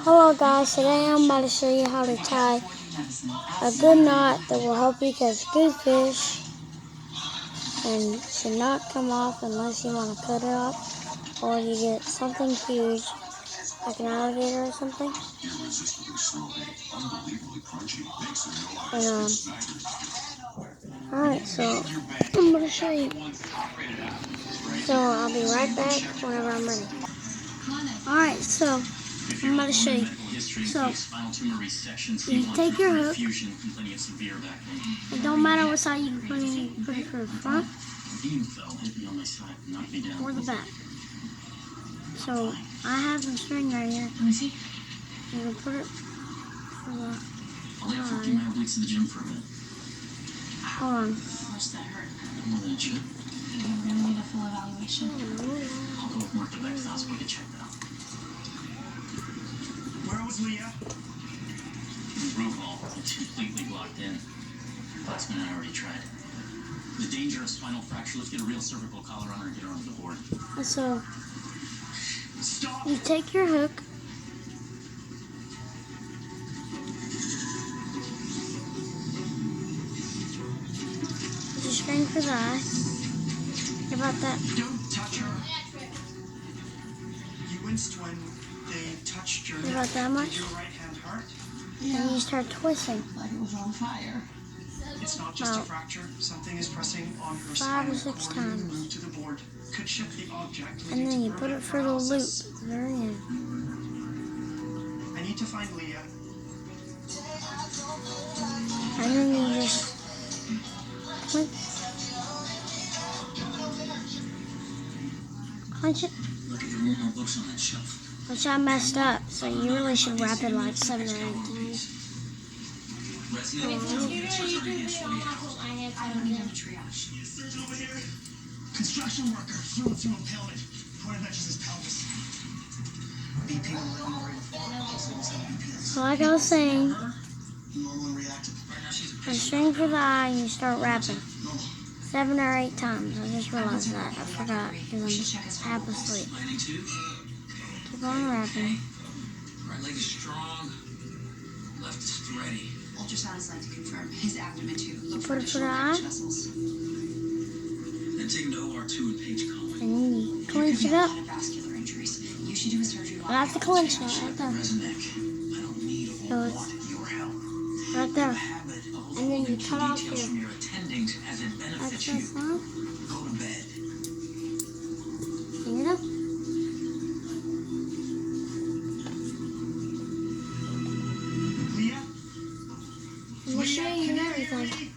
Hello guys, today I'm about to show you how to tie a good knot that will help you catch good fish and should not come off unless you want to cut it off or you get something huge like an alligator or something. And alright, so I'm going to show you. So I'll be right back whenever I'm ready. Alright, so I'm going to show you. So you take your hook. It don't matter what side you put it for the front or the back. So I have some string right here. Let me see. You can put it for the I'll have 14 weeks to the gym for a minute. Hold on. How's that hurt? More than it should. You really need a full evaluation. I'll go with Mark to Beck's so we can check that out. Where was Leah? In the brew hall. It's completely blocked in. Glassman and I already tried. The danger of spinal fracture. Let's get a real cervical collar on her and get her onto the board. So Stop! you take your hook. Put your string for the eye. How about that? Don't touch her. You winced when they touched your How about that much? your right hand hurt. And you start twisting. Like it was on fire. It's not just a fracture. Something is pressing on her 5 or spinal 6 cord. times. Move to the board. Could shift the object. And leading then to you put it permanent through the loop paralysis. at the very end. I need to find Leah. And then you just clench it. Look at your more books on that shelf. Which I messed up, so you really should wrap it like 7 or 8 times. Resonate. I don't need him to triage. Construction worker through and through impalement. Point matches his pelvis. BP 11 So like I was saying, normal and reactive. Right now she's a a patient. string for the eye and you start wrapping 7 or 8 times. I just realized that. I forgot because I'm half asleep. Planning to. Keep on wrapping. Right leg is strong. Left is thready. Ultrasound is like to confirm his abdomen too. Look Put it for the eye. vessels. Then take him to OR2 and Page Conway. And then you clench it up. Vascular injuries. You should do a surgery. I have to clench it right there. Resnick, I don't need or So it's want your help. right there. Habit of And then you withholding cut off details your from your attendings as it benefits you. excess line. Go to bed. Hang it up. Leah? And we'll show you everything.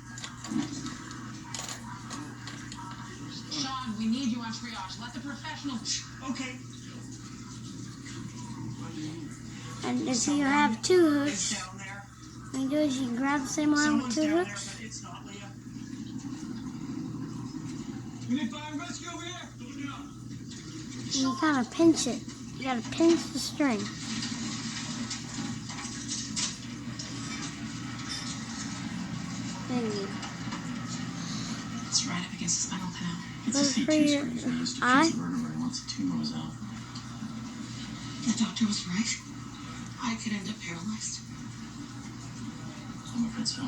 Sean, we need you on triage. Let the professionals. Okay. And if you have 2 It's hooks, down there. what you do is you can grab the same line with Someone's 2 down there, hooks. but it's not Leah. We need fire and rescue over here. And you kind of pinch it. You gotta pinch the string. Then you It's right up against the spinal canal. It's put a it for CT your scan used to eye. fix the vertebrae once the tumor was out. The doctor was right. I could end up paralyzed. I'm afraid so.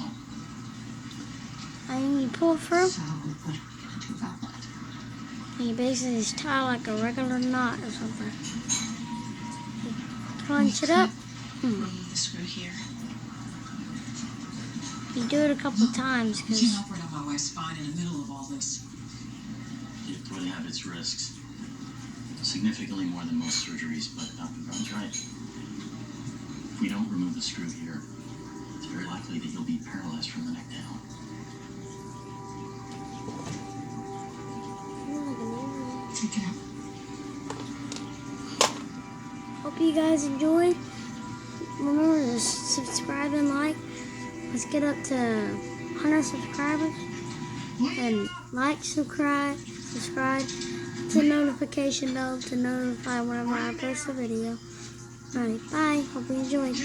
And then you pull through. So we put her into a outlet. And you basically just tie like a regular knot or something. You clench it up. Remove the screw here. You do it a couple times You because can't operate on my wife's spine in the middle of all this. It would have its risks. Significantly more than most surgeries, but Dr. Brown's right. If we don't remove the screw here, it's very likely that you'll be paralyzed from the neck down. Take it out. hope you guys enjoyed. Remember to subscribe and like. Let's get up to 100 subscribers. And like, subscribe, hit the notification bell to notify whenever I post a video. Alright, bye. Hope you enjoyed.